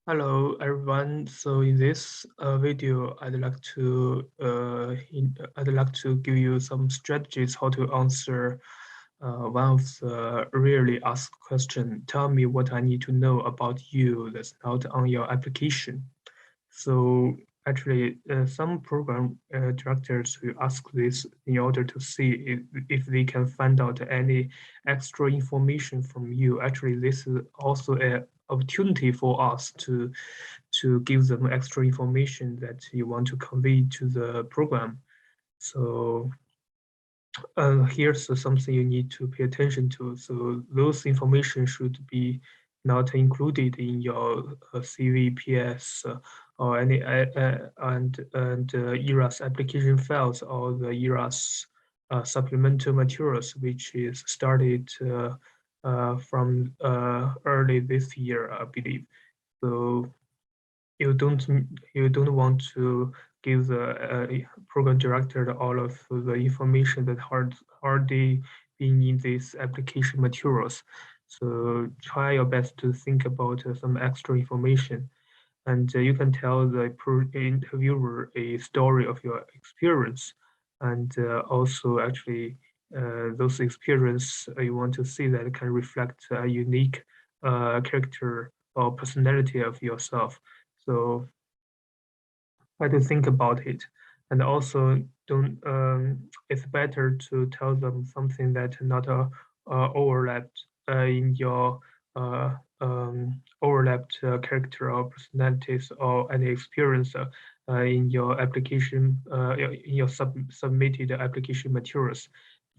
Hello everyone. So in this video, I'd like to give you some strategies how to answer one of the rarely asked question. Tell me what I need to know about you that's not on your application. So actually, some program directors will ask this in order to see if they can find out any extra information from you. Actually, this is also an opportunity for us to give them extra information that you want to convey to the program. So here's something you need to pay attention to. So those information should be not included in your CV, PS, or any ERAS application files or the ERAS supplemental materials, which is started from early this year, I believe. So you don't you don't want to give the program director all of the information that hardly being in these application materials. So try your best to think about some extra information, and you can tell the interviewer a story of your experience, and also actually those experience you want to see that can reflect a unique character or personality of yourself. So try to think about it, and also don't. It's better to tell them something that not overlapped in your overlapped character or personalities or any experience in your application in your submitted application materials.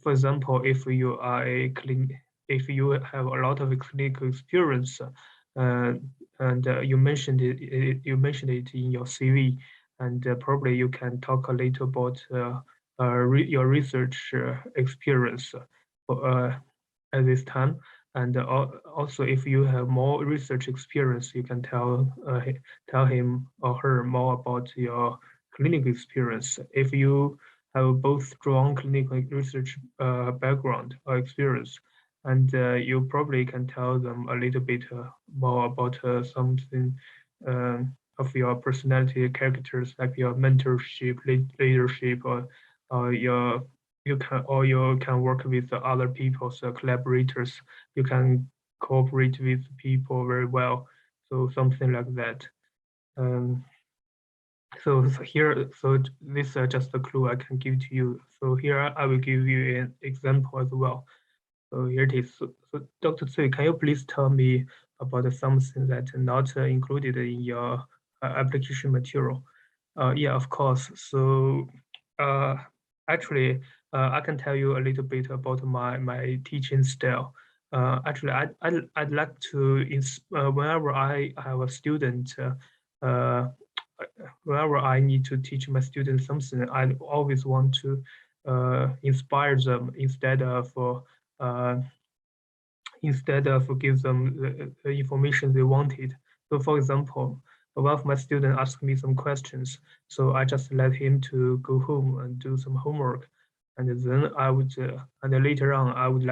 For example, if you have a lot of clinical experience, uh, and you mentioned it in your CV, and probably you can talk a little about your research experience at this time. And also, if you have more research experience, you can tell him or her more about your clinical experience. If you have both strong clinical research background or experience, and you probably can tell them a little bit more about something of your personality characters, like your mentorship, leadership, or you can work with the other people, so collaborators. You can cooperate with people very well. So something like that. Um, so this is just a clue I can give to you. So here I will give you an example as well. So here it is. So Dr. Tsui, can you please tell me about something that not included in your application material? Yeah, of course. So uh, actually, I can tell you a little bit about my teaching style. Actually, I'd like to, whenever I have a student, uh, whenever I need to teach my students something, I always want to inspire them uh, instead of give them the information they wanted. So for example, one of my students asked me some questions, so I just let him to go home and do some homework. And then and later on, I would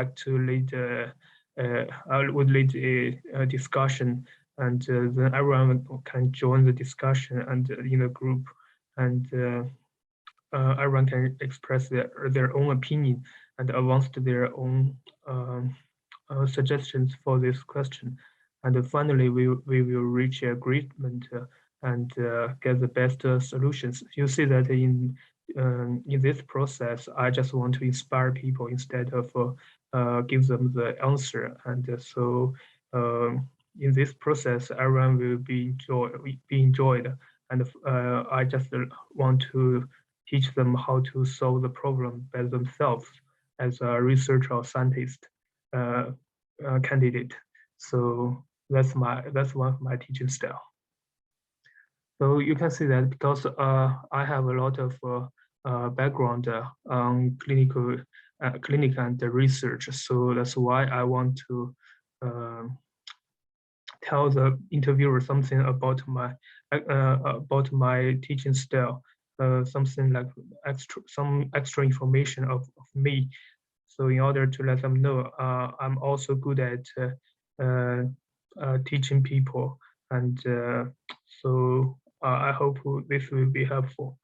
lead a discussion, and then everyone can join the discussion and in a group, and everyone can express their own opinion and advance their own um, suggestions for this question. And finally, we will reach agreement and get the best solutions. You see that in this process, I just want to inspire people instead of give them the answer. And so in this process, everyone will be enjoyed. And I just want to teach them how to solve the problem by themselves as a researcher or scientist. Uh, candidate. So that's one of my teaching style. So you can see that because I have a lot of background on clinic and research. So that's why I want to um, tell the interviewer something about my teaching style, something like some extra information of me. So in order to let them know, I'm also good at uh, teaching people, and so I hope this will be helpful.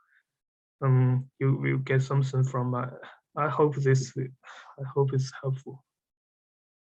You will get something from. I hope this. I hope it's helpful.